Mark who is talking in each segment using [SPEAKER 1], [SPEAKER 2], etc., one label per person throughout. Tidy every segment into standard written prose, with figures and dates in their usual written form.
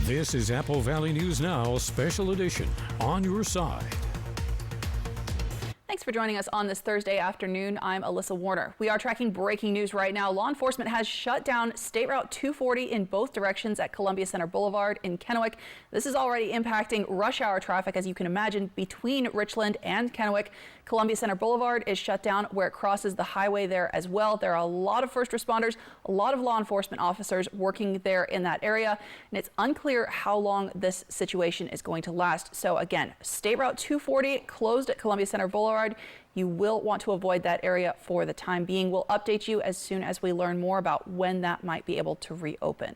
[SPEAKER 1] This is Apple Valley News Now, Special Edition, on your side.
[SPEAKER 2] Thanks for joining us on this Thursday afternoon. I'm Alyssa Warner. We are tracking breaking news right now. Law enforcement has shut down State Route 240 in both directions at Columbia Center Boulevard in Kennewick. This is already impacting rush hour traffic, as you can imagine, between Richland and Kennewick. Columbia Center Boulevard is shut down where it crosses the highway there as well. There are a lot of first responders, a lot of law enforcement officers working there in that area, and it's unclear how long this situation is going to last. So again, State Route 240 closed at Columbia Center Boulevard. You will want to avoid that area for the time being. We'll update you as soon as we learn more about when that might be able to reopen.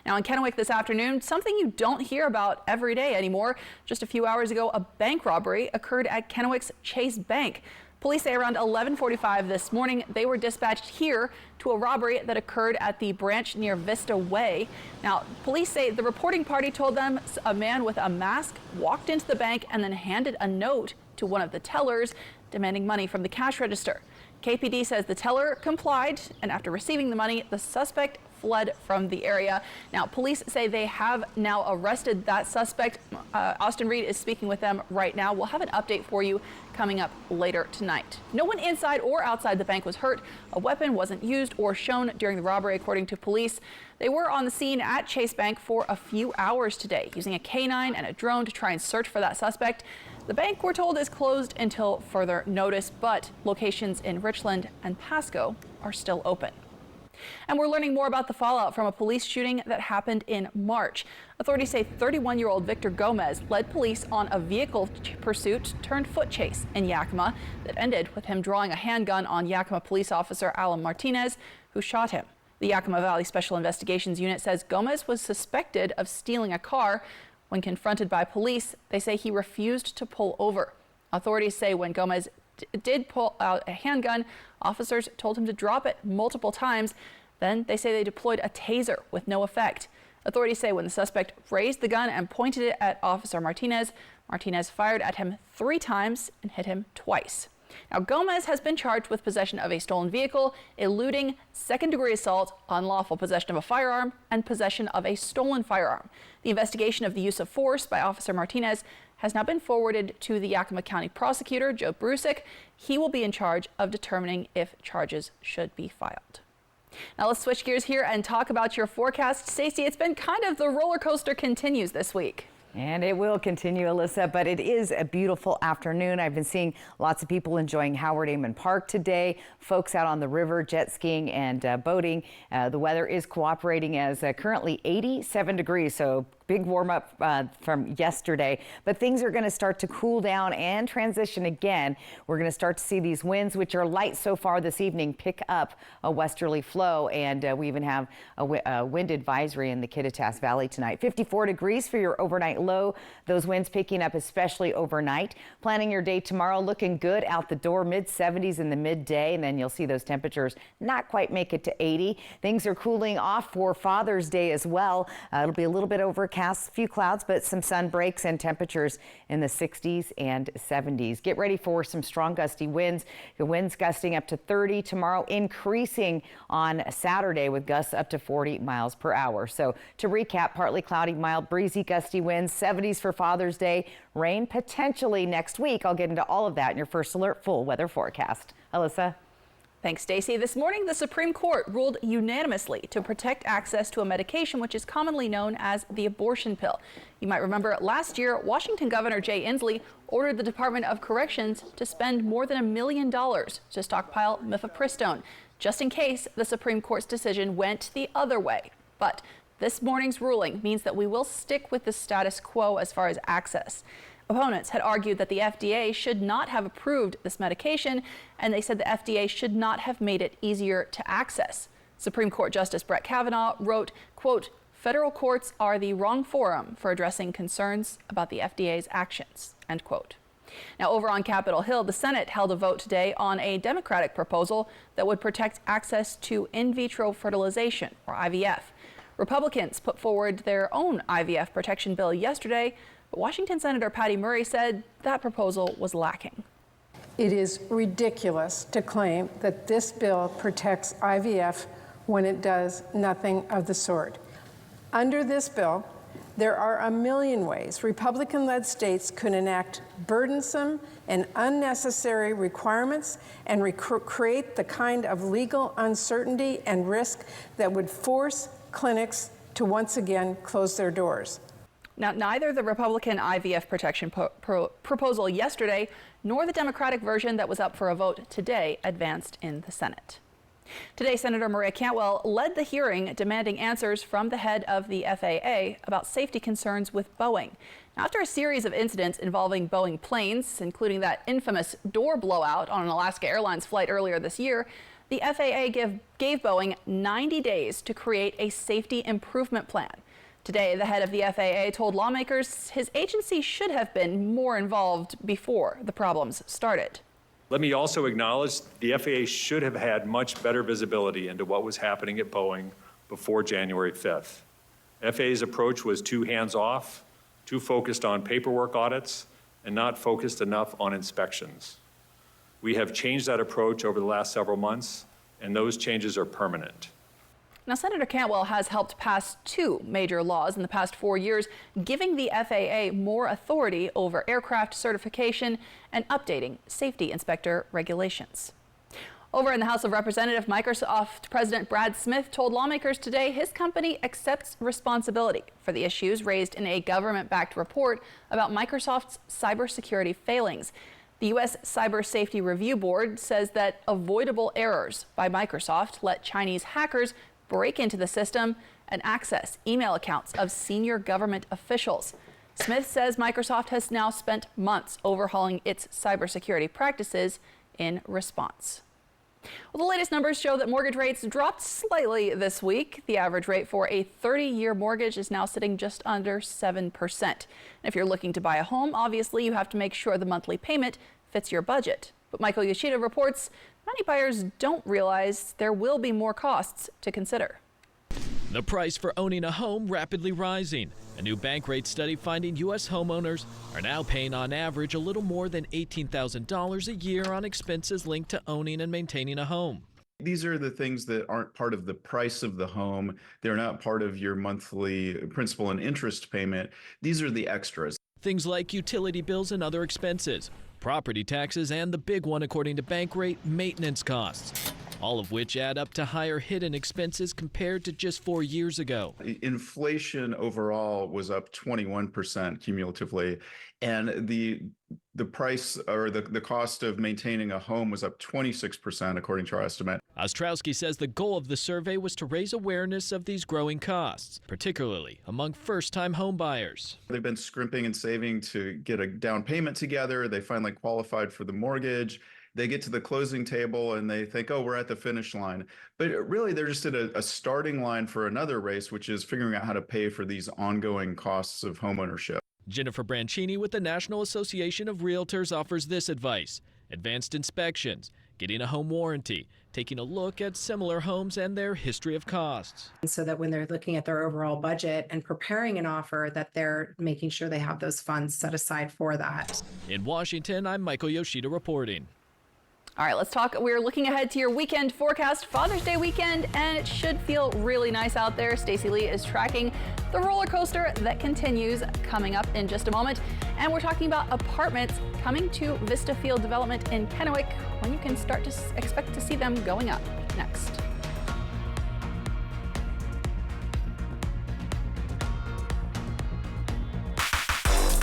[SPEAKER 2] Now in Kennewick this afternoon, something you don't hear about every day anymore. Just a few hours ago, a bank robbery occurred at Kennewick's Chase Bank. Police say around 11:45 this morning, they were dispatched here to a robbery that occurred at the branch near Vista Way. Now, police say the reporting party told them a man with a mask walked into the bank and then handed a note to one of the tellers, demanding money from the cash register. KPD says the teller complied, and after receiving the money, the suspect fled from the area. Now, police say they have now arrested that suspect. Austin Reed is speaking with them right now. We'll have an update for you coming up later tonight. No one inside or outside the bank was hurt. A weapon wasn't used or shown during the robbery, according to police. They were on the scene at Chase Bank for a few hours today, using a canine and a drone to try and search for that suspect. The bank, we're told, is closed until further notice, but locations in Richland and Pasco are still open. And we're learning more about the fallout from a police shooting that happened in March. Authorities say 31-year-old Victor Gomez led police on a vehicle pursuit turned foot chase in Yakima that ended with him drawing a handgun on Yakima police officer Alan Martinez, who shot him. The Yakima Valley Special Investigations Unit says Gomez was suspected of stealing a car. When confronted by police, they say he refused to pull over. Authorities say when Gomez did pull out a handgun, officers told him to drop it multiple times. Then they say they deployed a taser with no effect. Authorities say when the suspect raised the gun and pointed it at Officer Martinez, Martinez fired at him 3 times and hit him twice. Now, Gomez has been charged with possession of a stolen vehicle, eluding second-degree assault, unlawful possession of a firearm, and possession of a stolen firearm. The investigation of the use of force by Officer Martinez has now been forwarded to the Yakima County prosecutor, Joe Brusick. He will be in charge of determining if charges should be filed. Now let's switch gears here and talk about your forecast. Stacey, it's been kind of the roller coaster continues this week.
[SPEAKER 3] And it will continue, Alyssa, but it is a beautiful afternoon. I've been seeing lots of people enjoying Howard Amon Park today, folks out on the river, jet skiing and boating. The weather is cooperating as currently 87 degrees, so big warm up from yesterday, but things are going to start to cool down and transition again. We're going to start to see these winds, which are light so far this evening, pick up a westerly flow, and we even have a wind advisory in the Kittitas Valley tonight. 54 degrees for your overnight low. Those winds picking up especially overnight. Planning your day tomorrow, looking good out the door, mid-70s in the midday, and then you'll see those temperatures not quite make it to 80. Things are cooling off for Father's Day as well. It'll be a little bit overcast. A few clouds, but some sun breaks and temperatures in the 60s and 70s. Get ready for some strong gusty winds. The winds gusting up to 30 tomorrow, increasing on Saturday with gusts up to 40 miles per hour. So to recap, partly cloudy, mild, breezy, gusty winds, 70s for Father's Day, rain potentially next week. I'll get into all of that in your First Alert full weather forecast. Alyssa?
[SPEAKER 2] Thanks, Stacey. This morning, the Supreme Court ruled unanimously to protect access to a medication which is commonly known as the abortion pill. You might remember last year, Washington Governor Jay Inslee ordered the Department of Corrections to spend more than $1 million to stockpile mifepristone, just in case the Supreme Court's decision went the other way. But this morning's ruling means that we will stick with the status quo as far as access. Opponents had argued that the FDA should not have approved this medication, and they said the FDA should not have made it easier to access. Supreme Court Justice Brett Kavanaugh wrote, quote, "Federal courts are the wrong forum for addressing concerns about the FDA's actions," end quote. Now, over on Capitol Hill, the Senate held a vote today on a Democratic proposal that would protect access to in vitro fertilization, or IVF. Republicans put forward their own IVF protection bill yesterday, but Washington Senator Patty Murray said that proposal was lacking.
[SPEAKER 4] It is ridiculous to claim that this bill protects IVF when it does nothing of the sort. Under this bill, There are a million ways Republican-led states could enact burdensome and unnecessary requirements and create the kind of legal uncertainty and risk that would force clinics to once again close their doors.
[SPEAKER 2] Now, neither the Republican IVF protection proposal yesterday nor the Democratic version that was up for a vote today advanced in the Senate. Today, Senator Maria Cantwell led the hearing demanding answers from the head of the FAA about safety concerns with Boeing. Now, after a series of incidents involving Boeing planes, including that infamous door blowout on an Alaska Airlines flight earlier this year, the FAA gave Boeing 90 days to create a safety improvement plan. Today, the head of the FAA told lawmakers his agency should have been more involved before the problems started.
[SPEAKER 5] Let me also acknowledge the FAA should have had much better visibility into what was happening at Boeing before January 5th. FAA's approach was too hands-off, too focused on paperwork audits, and not focused enough on inspections. We have changed that approach over the last several months, and those changes are permanent.
[SPEAKER 2] Now, Senator Cantwell has helped pass 2 major laws in the past 4 years, giving the FAA more authority over aircraft certification and updating safety inspector regulations. Over in the House of Representatives, Microsoft President Brad Smith told lawmakers today his company accepts responsibility for the issues raised in a government-backed report about Microsoft's cybersecurity failings. The U.S. Cyber Safety Review Board says that avoidable errors by Microsoft let Chinese hackers break into the system and access email accounts of senior government officials. Smith says Microsoft has now spent months overhauling its cybersecurity practices in response. Well, the latest numbers show that mortgage rates dropped slightly this week. The average rate for a 30-year mortgage is now sitting just under 7%. And if you're looking to buy a home, obviously you have to make sure the monthly payment fits your budget. But Michael Yoshida reports many buyers don't realize there will be more costs to consider.
[SPEAKER 6] The price for owning a home rapidly rising. A new bank rate study finding U.S. homeowners are now paying on average a little more than $18,000 a year on expenses linked to owning and maintaining a home.
[SPEAKER 7] These are the things that aren't part of the price of the home. They're not part of your monthly principal and interest payment. These are the extras.
[SPEAKER 6] Things like utility bills and other expenses, property taxes, and the big one, according to Bankrate, maintenance costs, all of which add up to higher hidden expenses compared to just 4 years ago.
[SPEAKER 7] Inflation overall was up 21% cumulatively, and the price or the cost of maintaining a home was up 26% according to our estimate.
[SPEAKER 6] Ostrowski says the goal of the survey was to raise awareness of these growing costs, particularly among first-time home buyers.
[SPEAKER 7] They've been scrimping and saving to get a down payment together. They finally qualified for the mortgage. They get to the closing table and they think, oh, we're at the finish line. But really, they're just at a starting line for another race, which is figuring out how to pay for these ongoing costs of homeownership.
[SPEAKER 6] Jennifer Branchini with the National Association of Realtors offers this advice: advanced inspections, getting a home warranty, taking a look at similar homes and their history of costs.
[SPEAKER 8] So that when they're looking at their overall budget and preparing an offer, that they're making sure they have those funds set aside for that.
[SPEAKER 6] In Washington, I'm Michael Yoshida reporting.
[SPEAKER 2] All right, let's talk. We're looking ahead to your weekend forecast, Father's Day weekend, and it should feel really nice out there. Stacey Lee is tracking the roller coaster that continues, coming up in just a moment. And we're talking about apartments coming to Vista Field Development in Kennewick, when you can start to expect to see them going up next.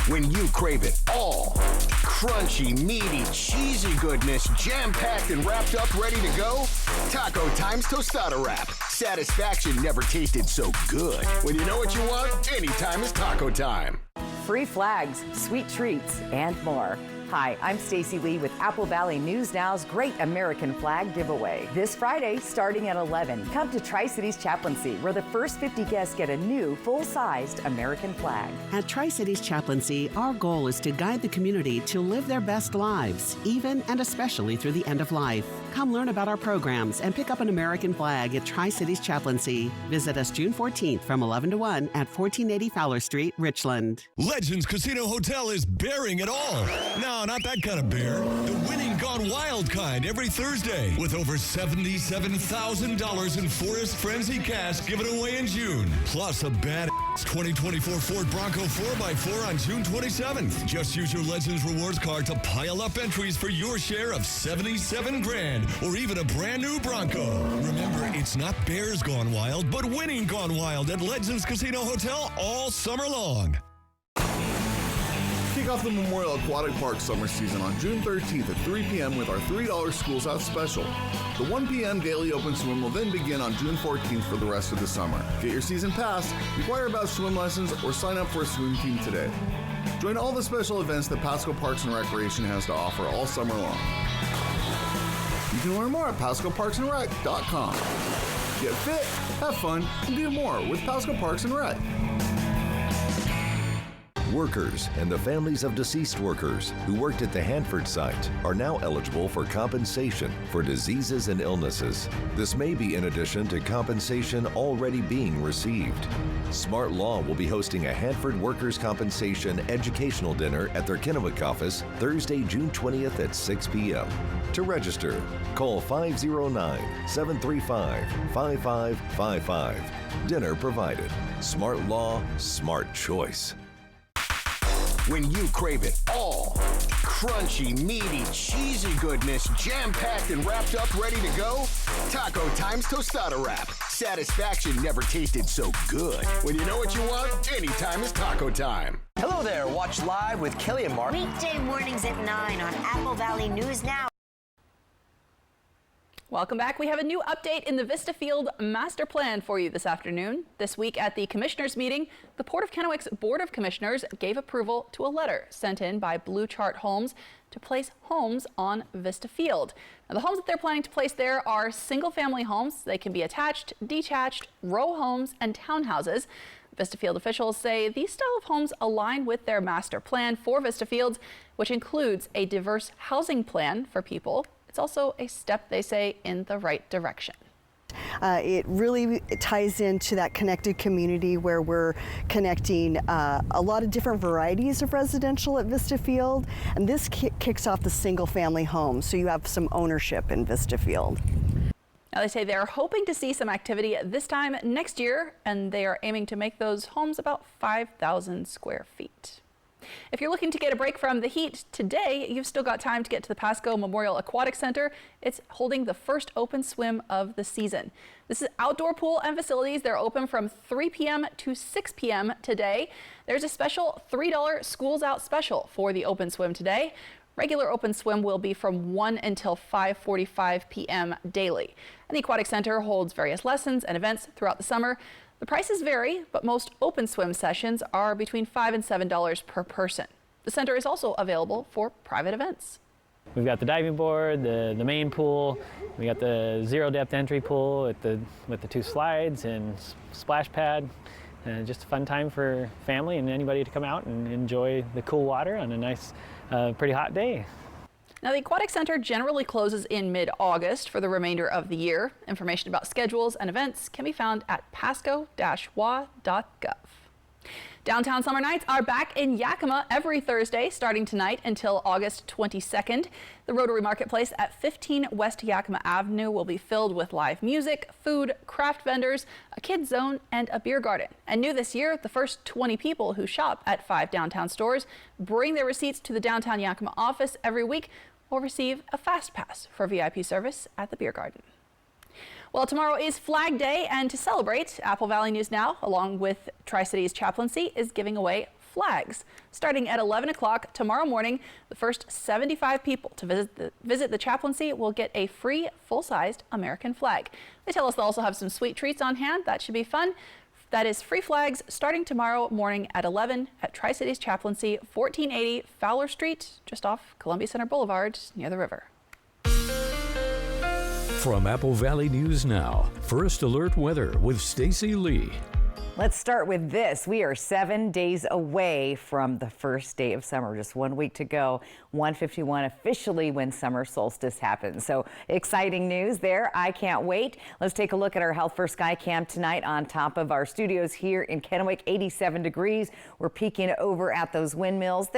[SPEAKER 9] When you crave it all, crunchy, meaty, cheesy goodness, jam-packed and wrapped up, ready to go? Taco Time's Tostada Wrap. Satisfaction never tasted so good. When you know what you want, anytime is taco time.
[SPEAKER 3] Free flags, sweet treats, and more. Hi, I'm Stacey Lee with Apple Valley News Now's Great American Flag Giveaway. This Friday, starting at 11, come to Tri-Cities Chaplaincy, where the first 50 guests get a new, full-sized American flag.
[SPEAKER 10] At Tri-Cities Chaplaincy, our goal is to guide the community to live their best lives, even and especially through the end of life. Come learn about our programs and pick up an American flag at Tri-Cities Chaplaincy. Visit us June 14th from 11 to 1 at 1480 Fowler Street, Richland.
[SPEAKER 11] Legends Casino Hotel is bearing it all. No, not that kind of bear. The winning gone wild kind every Thursday with over $77,000 in Forest Frenzy cash given away in June. Plus a badass 2024 Ford Bronco 4x4 on June 27th. Just use your Legends Rewards card to pile up entries for your share of $77 grand or even a brand new Bronco. Remember, it's not bears gone wild, but winning gone wild at Legends Casino Hotel all summer long.
[SPEAKER 12] Kick off the Memorial Aquatic Park summer season on June 13th at 3 p.m. with our $3 Schools Out special. The 1 p.m. daily open swim will then begin on June 14th for the rest of the summer. Get your season pass, inquire about swim lessons, or sign up for a swim team today. Join all the special events that Pasco Parks and Recreation has to offer all summer long. You can learn more at PascoParksandRec.com. Get fit, have fun, and do more with Pasco Parks and Rec.
[SPEAKER 13] Workers and the families of deceased workers who worked at the Hanford site are now eligible for compensation for diseases and illnesses. This may be in addition to compensation already being received. Smart Law will be hosting a Hanford Workers' Compensation educational dinner at their Kennewick office Thursday, June 20th at 6 p.m. To register, call 509-735-5555. Dinner provided. Smart Law, smart choice.
[SPEAKER 9] When you crave it all, crunchy, meaty, cheesy goodness, jam-packed and wrapped up, ready to go, Taco Time's Tostada Wrap. Satisfaction never tasted so good. When you know what you want, anytime is taco time.
[SPEAKER 14] Hello there. Watch live with Kelly and Mark.
[SPEAKER 15] Weekday mornings at 9 on Apple Valley News Now.
[SPEAKER 2] Welcome back. We have a new update in the Vista Field Master Plan for you this afternoon. This week at the Commissioners meeting, the Port of Kennewick's Board of Commissioners gave approval to a letter sent in by Blue Chart Homes to place homes on Vista Field. Now, the homes that they're planning to place there are single-family homes. They can be attached, detached, row homes, and townhouses. Vista Field officials say these style of homes align with their master plan for Vista Fields, which includes a diverse housing plan for people. It's also a step, they say, in the right direction.
[SPEAKER 16] It really ties into that connected community where we're connecting a lot of different varieties of residential at Vista Field, and this kicks off the single-family home, so you have some ownership in Vista Field.
[SPEAKER 2] Now, they say they're hoping to see some activity this time next year, and they are aiming to make those homes about 5,000 square feet. If you're looking to get a break from the heat today, you've still got time to get to the Pasco Memorial Aquatic Center. It's holding the first open swim of the season. This is outdoor pool and facilities. They're open from 3 p.m. to 6 p.m. today. There's a special $3 Schools Out special for the open swim today. Regular open swim will be from 1 until 5:45 p.m. daily. And the Aquatic Center holds various lessons and events throughout the summer. The prices vary, but most open swim sessions are between $5 and $7 per person. The center is also available for private events.
[SPEAKER 17] We've got the diving board, the main pool. We got the zero depth entry pool with the 2 slides and splash pad. Just a fun time for family and anybody to come out and enjoy the cool water on a nice, pretty hot day.
[SPEAKER 2] Now, the Aquatic Center generally closes in mid-August for the remainder of the year. Information about schedules and events can be found at pasco-wa.gov. Downtown Summer Nights are back in Yakima every Thursday, starting tonight until August 22nd. The Rotary Marketplace at 15 West Yakima Avenue will be filled with live music, food, craft vendors, a kids zone, and a beer garden. And new this year, the first 20 people who shop at 5 downtown stores bring their receipts to the downtown Yakima office every week will receive a fast pass for VIP service at the beer garden. Well, tomorrow is Flag Day, and to celebrate, Apple Valley News Now, along with Tri-Cities Chaplaincy, is giving away flags. Starting at 11 o'clock tomorrow morning, the first 75 people to visit the chaplaincy will get a free full-sized American flag. They tell us they'll also have some sweet treats on hand. That should be fun. That is free flags starting tomorrow morning at 11 at Tri-Cities Chaplaincy, 1480 Fowler Street, just off Columbia Center Boulevard, near the river.
[SPEAKER 1] From Apple Valley News Now, First Alert Weather with Stacy Lee.
[SPEAKER 3] Let's start with this. We are 7 days away from the first day of summer. Just 1 week to go. 1:51 officially when summer solstice happens. So exciting news there. I can't wait. Let's take a look at our Health First Sky Cam tonight on top of our studios here in Kennewick. 87 degrees. We're peeking over at those windmills.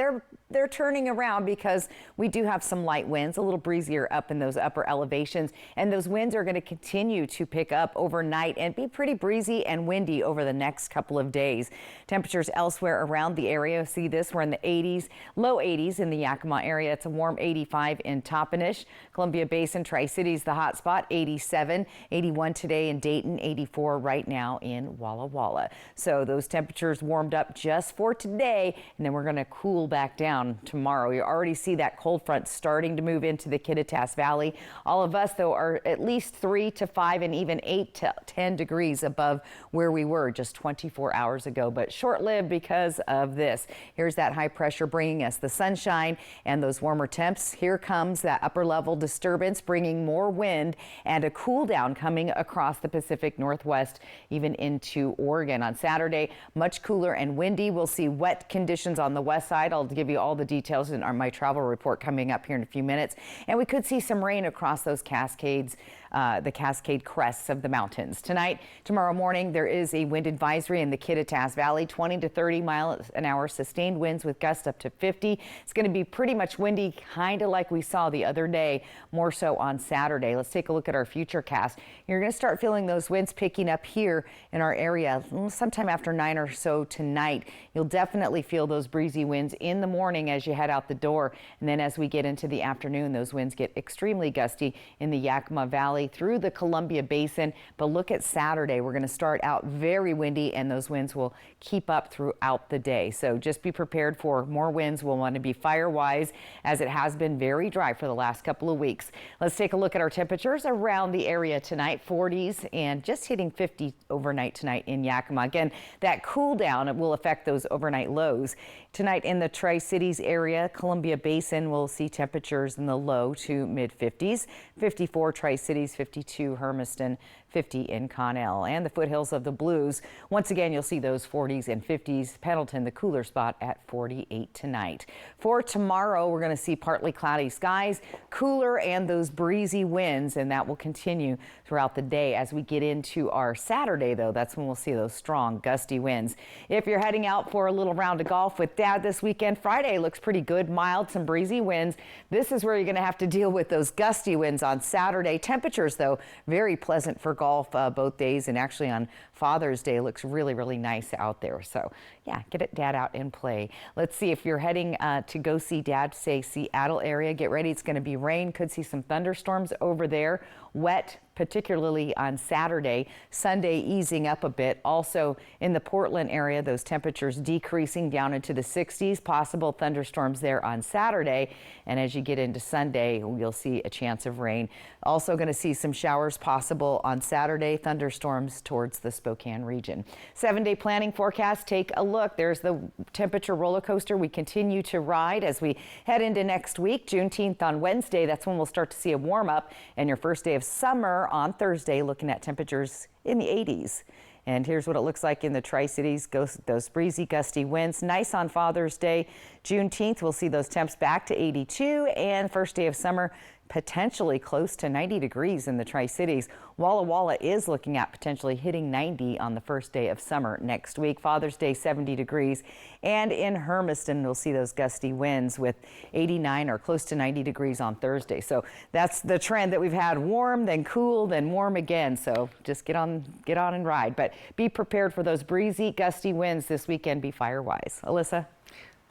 [SPEAKER 3] They're turning around because we do have some light winds, a little breezier up in those upper elevations, and those winds are going to continue to pick up overnight and be pretty breezy and windy over the next couple of days. Temperatures elsewhere around the area, see this, we're in the 80s, low 80s in the Yakima area. It's a warm 85 in Toppenish. Columbia Basin, Tri-Cities, the hot spot, 87, 81 today in Dayton, 84 right now in Walla Walla. So those temperatures warmed up just for today, and then we're going to cool back down tomorrow. You already see that cold front starting to move into the Kittitas Valley. All of us, though, are at least 3 to 5 and even 8 to 10 degrees above where we were just 24 hours ago, but short-lived because of this. Here's that high pressure bringing us the sunshine and those warmer temps. Here comes that upper level disturbance bringing more wind and a cool down coming across the Pacific Northwest, even into Oregon. On Saturday, much cooler and windy. We'll see wet conditions on the west side. I'll give you all the details in my travel report coming up here in a few minutes. And we could see some rain across those Cascades, the Cascade crests of the mountains. Tonight, tomorrow morning, there is a wind advisory in the Kittitas Valley, 20 to 30 miles an hour sustained winds with gusts up to 50. It's going to be pretty much windy, kind of like we saw the other day, more so on Saturday. Let's take a look at our futurecast. You're going to start feeling those winds picking up here in our area sometime after 9 or so tonight. You'll definitely feel those breezy winds in the morning as you head out the door. And then as we get into the afternoon, those winds get extremely gusty in the Yakima Valley through the Columbia Basin. But look at Saturday. We're going to start out very windy and those winds will keep up throughout the day. So just be prepared for more winds. We'll want to be fire-wise as it has been very dry for the last couple of weeks. Let's take a look at our temperatures around the area tonight. 40s and just hitting 50 overnight tonight in Yakima. Again, that cool down will affect those overnight lows. Tonight in the Tri-Cities area, Columbia Basin, will see temperatures in the low to mid 50s. 54 Tri-Cities, 52 Hermiston, 50 in Connell. And the foothills of the Blues, once again, you'll see those 40s and 50s. Pendleton, the cooler spot at 48 tonight. For tomorrow, we're going to see partly cloudy skies, cooler and those breezy winds, and that will continue throughout the day. As we get into our Saturday, though, that's when we'll see those strong gusty winds. If you're heading out for a little round of golf with Dad this weekend, Friday looks pretty good, mild, some breezy winds. This is where you're going to have to deal with those gusty winds on Saturday. Temperatures, though, very pleasant for golf both days, and actually on Father's Day looks really, really nice out there. So yeah, get Dad out and play. Let's see if you're heading to go see Dad, say Seattle area, get ready. It's going to be rain. Could see some thunderstorms over there. Wet, particularly on Saturday. Sunday easing up a bit. Also in the Portland area, those temperatures decreasing down into the 60s. Possible thunderstorms there on Saturday. And as you get into Sunday, you'll see a chance of rain. Also going to see some showers possible on Saturday. Thunderstorms towards the Spokane region. 7-day planning forecast. Take a look. There's the temperature roller coaster we continue to ride as we head into next week. Juneteenth on Wednesday. That's when we'll start to see a warm up, and your first day of summer on Thursday, looking at temperatures in the 80s. And here's what it looks like in the Tri-Cities. Those breezy, gusty winds. Nice on Father's Day. Juneteenth, we'll see those temps back to 82. And first day of summer, potentially close to 90 degrees in the Tri-Cities. Walla Walla is looking at potentially hitting 90 on the first day of summer next week. Father's Day, 70 degrees. And in Hermiston, we'll see those gusty winds with 89 or close to 90 degrees on Thursday. So that's the trend that we've had: warm, then cool, then warm again. So just get on and ride. But be prepared for those breezy, gusty winds this weekend. Be fire-wise. Alyssa?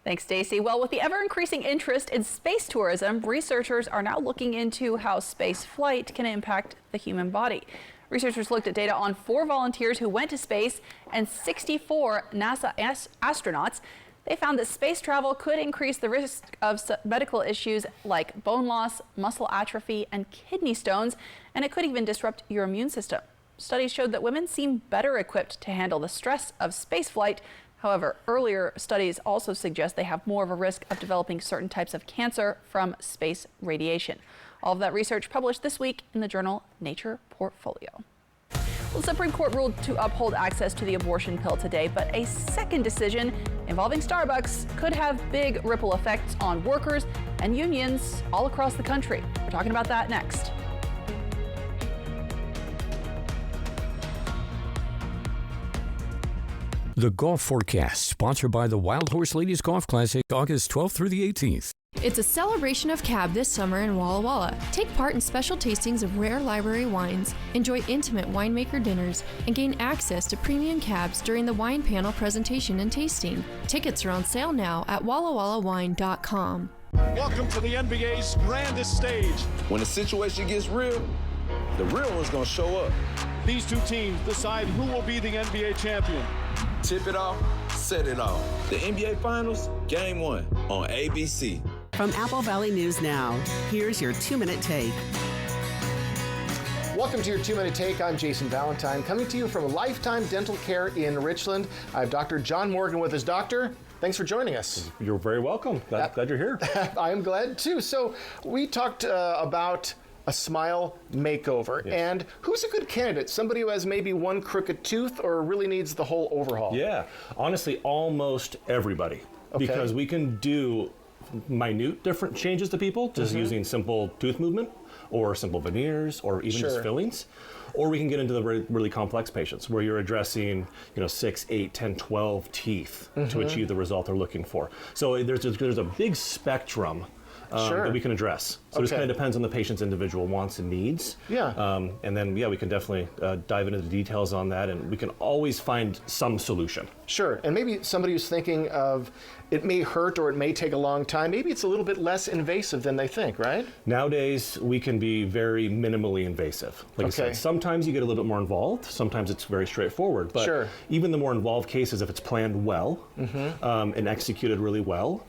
[SPEAKER 2] Thanks, Stacey. Well, with the ever-increasing interest in space tourism, researchers are now looking into how space flight can impact the human body. Researchers looked at data on 4 volunteers who went to space and 64 NASA astronauts. They found that space travel could increase the risk of medical issues like bone loss, muscle atrophy, and kidney stones, and it could even disrupt your immune system. Studies showed that women seem better equipped to handle the stress of spaceflight. However, earlier studies also suggest they have more of a risk of developing certain types of cancer from space radiation. All of that research published this week in the journal Nature Portfolio. Well, the Supreme Court ruled to uphold access to the abortion pill today, but a second decision involving Starbucks could have big ripple effects on workers and unions all across the country. We're talking about that next.
[SPEAKER 1] The Golf Forecast, sponsored by the Wild Horse Ladies Golf Classic, August 12th through the 18th.
[SPEAKER 18] It's a celebration of cab this summer in Walla Walla. Take part in special tastings of rare library wines, enjoy intimate winemaker dinners, and gain access to premium cabs during the wine panel presentation and tasting. Tickets are on sale now at wallawallawine.com.
[SPEAKER 19] Welcome to the NBA's grandest stage.
[SPEAKER 20] When the situation gets real, the real one's gonna show up.
[SPEAKER 19] These two teams decide who will be the NBA champion.
[SPEAKER 20] Tip it off, set it off. The NBA Finals, Game 1 on ABC.
[SPEAKER 10] From Apple Valley News Now, here's your 2-minute take.
[SPEAKER 21] Welcome to your 2-minute take. I'm Jason Valentine, coming to you from Lifetime Dental Care in Richland. I have Dr. John Morgan with us. Doctor, thanks for joining us.
[SPEAKER 22] You're very welcome. Glad you're here.
[SPEAKER 21] I'm glad too. So we talked about a smile makeover. Yes. And who's a good candidate? Somebody who has maybe one crooked tooth or really needs the whole overhaul?
[SPEAKER 22] Yeah, honestly, almost everybody. Okay. Because we can do minute different changes to people, just using simple tooth movement or simple veneers or even just fillings. Or we can get into the really complex patients where you're addressing 6, 8, 10, 12 teeth to achieve the result they're looking for. So there's a big spectrum that we can address. So it just kind of depends on the patient's individual wants and needs. Yeah. And then, we can definitely dive into the details on that, and we can always find some solution.
[SPEAKER 21] Sure. And maybe somebody who's thinking of it may hurt or it may take a long time, maybe it's a little bit less invasive than they think, right?
[SPEAKER 22] Nowadays, we can be very minimally invasive. Like I said, sometimes you get a little bit more involved. Sometimes it's very straightforward. But even the more involved cases, if it's planned well and executed really well,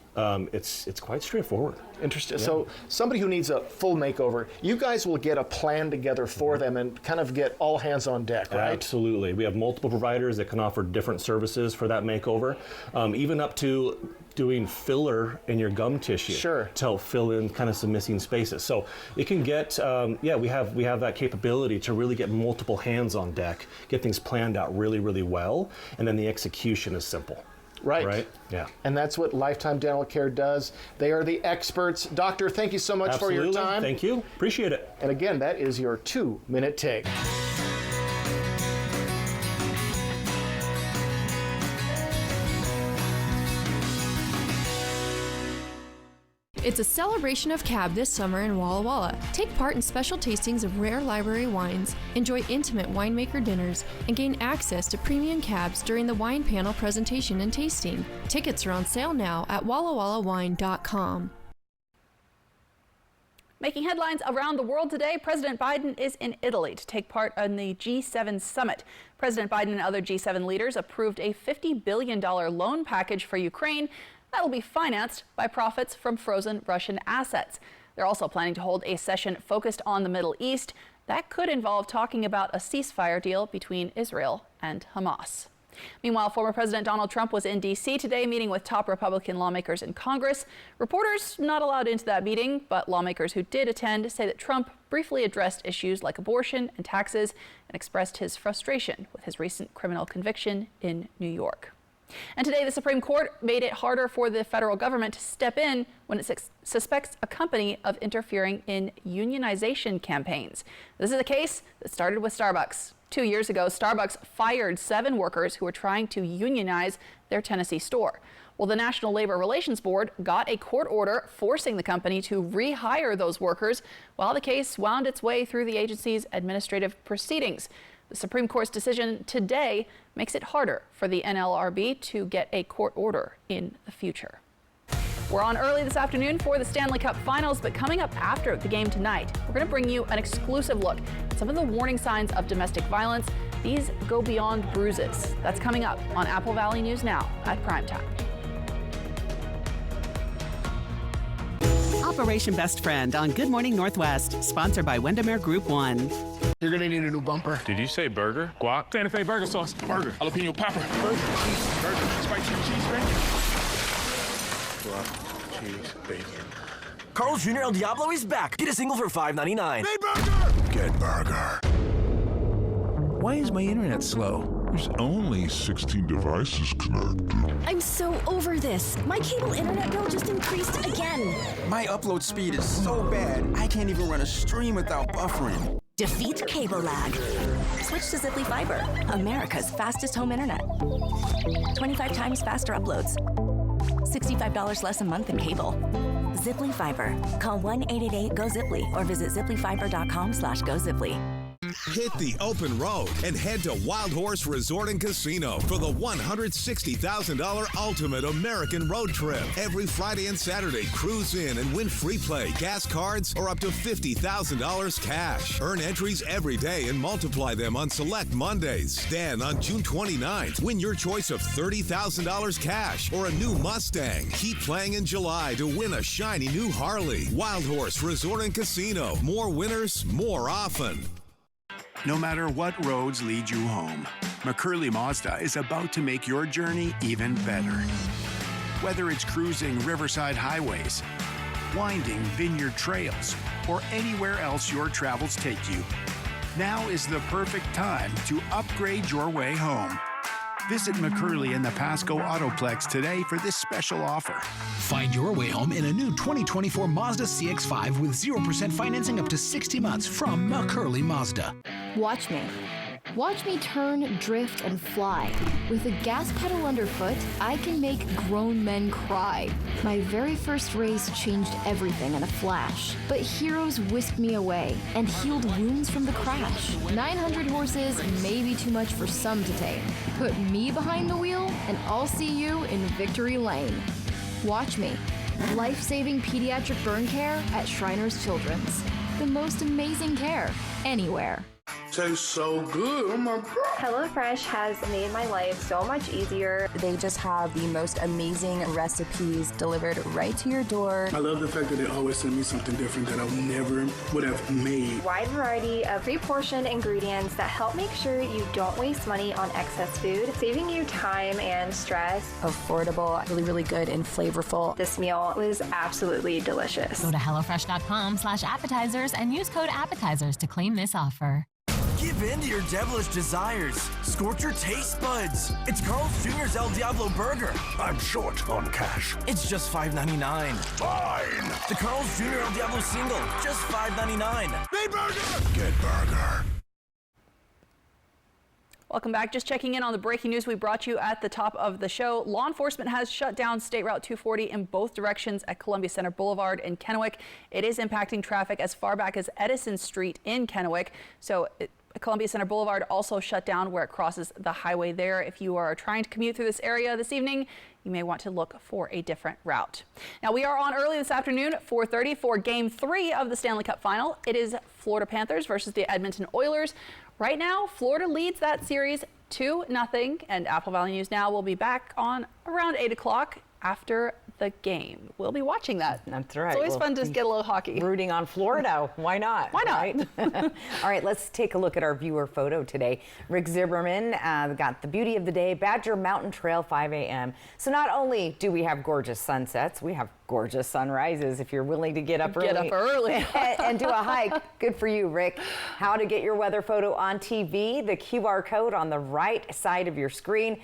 [SPEAKER 22] it's quite straightforward.
[SPEAKER 21] Interesting. Yeah. So somebody who needs a full makeover, you guys will get a plan together for them and kind of get all hands on deck, right?
[SPEAKER 22] Absolutely. We have multiple providers that can offer different services for that makeover, even up to doing filler in your gum tissue to help fill in kind of some missing spaces. So it can get, we have that capability to really get multiple hands on deck, get things planned out really, really well, and then the execution is simple.
[SPEAKER 21] Right.
[SPEAKER 22] Yeah.
[SPEAKER 21] And that's what Lifetime Dental Care does. They are the experts. Doctor, thank you so much for your time.
[SPEAKER 22] Thank you. Appreciate it.
[SPEAKER 21] And again, that is your 2-minute take.
[SPEAKER 18] It's a celebration of cab this summer in Walla Walla. Take part in special tastings of rare library wines, enjoy intimate winemaker dinners, and gain access to premium cabs during the wine panel presentation and tasting. Tickets are on sale now at wallawallawine.com.
[SPEAKER 2] Making headlines around the world today, President Biden is in Italy to take part in the G7 summit. President Biden and other G7 leaders approved a $50 billion loan package for Ukraine that will be financed by profits from frozen Russian assets. They're also planning to hold a session focused on the Middle East. That could involve talking about a ceasefire deal between Israel and Hamas. Meanwhile, former President Donald Trump was in D.C. today meeting with top Republican lawmakers in Congress. Reporters not allowed into that meeting, but lawmakers who did attend say that Trump briefly addressed issues like abortion and taxes and expressed his frustration with his recent criminal conviction in New York. And today, the Supreme Court made it harder for the federal government to step in when it suspects a company of interfering in unionization campaigns. This is a case that started with Starbucks. 2 years ago, Starbucks fired 7 workers who were trying to unionize their Tennessee store. Well, the National Labor Relations Board got a court order forcing the company to rehire those workers while the case wound its way through the agency's administrative proceedings. The Supreme Court's decision today makes it harder for the NLRB to get a court order in the future. We're on early this afternoon for the Stanley Cup Finals, but coming up after the game tonight, we're going to bring you an exclusive look at some of the warning signs of domestic violence. These go beyond bruises. That's coming up on Apple Valley News Now at primetime.
[SPEAKER 10] Operation Best Friend on Good Morning Northwest, sponsored by Windermere Group 1.
[SPEAKER 23] You're gonna need a new bumper. Did you say burger? Guac? Santa Fe burger sauce. Burger. Jalapeno pepper. Burger. Cheese. Burger. Spicy cheese bacon. Guac. Cheese. Bacon.
[SPEAKER 14] Carl's Jr. El Diablo is back. Get a single for $5.99.
[SPEAKER 23] Hey, burger! Get burger.
[SPEAKER 4] Why is my internet slow?
[SPEAKER 5] There's only 16 devices connected.
[SPEAKER 7] I'm so over this. My cable internet bill just increased again.
[SPEAKER 14] My upload speed is so bad, I can't even run a stream without buffering.
[SPEAKER 7] Defeat cable lag. Switch to Ziply Fiber, America's fastest home internet. 25 times faster uploads. $65 less a month in cable. Ziply Fiber. Call 1-888-GO-ZIPLY or visit ziplyfiber.com/GoZiply.
[SPEAKER 24] Hit the open road and head to Wild Horse Resort and Casino for the $160,000 Ultimate American Road Trip. Every Friday and Saturday, cruise in and win free play, gas cards, or up to $50,000 cash. Earn entries every day and multiply them on select Mondays. Then on June 29th, win your choice of $30,000 cash or a new Mustang. Keep playing in July to win a shiny new Harley. Wild Horse Resort and Casino. More winners, more often.
[SPEAKER 25] No matter what roads lead you home, McCurley Mazda is about to make your journey even better. Whether it's cruising riverside highways, winding vineyard trails, or anywhere else your travels take you, now is the perfect time to upgrade your way home. Visit McCurley in the Pasco Autoplex today for this special offer.
[SPEAKER 26] Find your way home in a new 2024 Mazda CX-5 with 0% financing up to 60 months from McCurley Mazda.
[SPEAKER 18] Watch me. Watch me turn, drift, and fly. With a gas pedal underfoot, I can make grown men cry. My very first race changed everything in a flash. But heroes whisked me away and healed wounds from the crash. 900 horses may be too much for some to tame. Put me behind the wheel, and I'll see you in victory lane. Watch me. Life-saving pediatric burn care at Shriners Children's. The most amazing care anywhere.
[SPEAKER 27] Tastes so good. Oh my God.
[SPEAKER 28] HelloFresh has made my life so much easier. They just have the most amazing recipes delivered right to your door.
[SPEAKER 27] I love the fact that they always send me something different that I never would have made.
[SPEAKER 28] Wide variety of pre-portioned ingredients that help make sure you don't waste money on excess food, saving you time and stress. Affordable, really, really good and flavorful. This meal was absolutely delicious.
[SPEAKER 29] Go to HelloFresh.com/appetizers and use code appetizers to claim this offer.
[SPEAKER 14] Give in to your devilish desires. Scorch your taste buds. It's Carl's Jr.'s El Diablo Burger.
[SPEAKER 11] I'm short on cash.
[SPEAKER 14] It's just $5.99.
[SPEAKER 11] Fine.
[SPEAKER 14] The Carl's Jr. El Diablo Single, just $5.99.
[SPEAKER 11] Need burger. Get burger.
[SPEAKER 2] Welcome back. Just checking in on the breaking news we brought you at the top of the show. Law enforcement has shut down State Route 240 in both directions at Columbia Center Boulevard in Kennewick. It is impacting traffic as far back as Edison Street in Kennewick. So Columbia Center Boulevard also shut down where it crosses the highway there. If you are trying to commute through this area this evening, you may want to look for a different route. Now, we are on early this afternoon at 4:30 for Game 3 of the Stanley Cup Final. It is Florida Panthers versus the Edmonton Oilers. Right now, Florida leads that series 2-0, and Apple Valley News Now will be back on around 8 o'clock after the game. We'll be watching that.
[SPEAKER 3] That's right.
[SPEAKER 2] It's always fun to get a little hockey.
[SPEAKER 3] Rooting on Florida. Why not?
[SPEAKER 2] Why not?
[SPEAKER 3] Right? All right, let's take a look at our viewer photo today. Rick Zimmerman got the beauty of the day, Badger Mountain Trail, 5 a.m. So not only do we have gorgeous sunsets, we have gorgeous sunrises if you're willing to get up early.
[SPEAKER 2] Get up early.
[SPEAKER 3] and do a hike. Good for you, Rick. How to get your weather photo on TV, the QR code on the right side of your screen.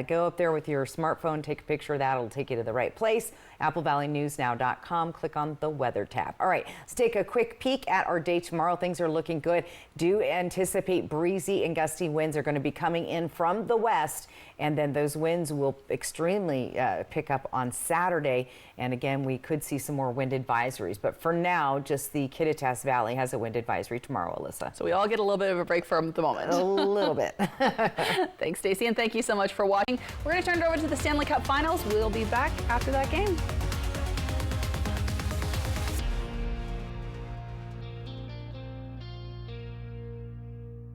[SPEAKER 3] Go up there with your smartphone, take a picture of that. It'll take you to the right place. AppleValleyNewsNow.com. Click on the weather tab. All right, let's take a quick peek at our day tomorrow. Things are looking good. Do anticipate breezy and gusty winds are going to be coming in from the west, and then those winds will extremely pick up on Saturday. And again, we could see some more wind advisories. But for now, just the Kittitas Valley has a wind advisory tomorrow, Alyssa.
[SPEAKER 2] So we all get a little bit of a break from the moment.
[SPEAKER 3] A little bit.
[SPEAKER 2] Thanks, Stacey, and thank you so much for watching. We're going to turn it over to the Stanley Cup Finals. We'll be back after that game.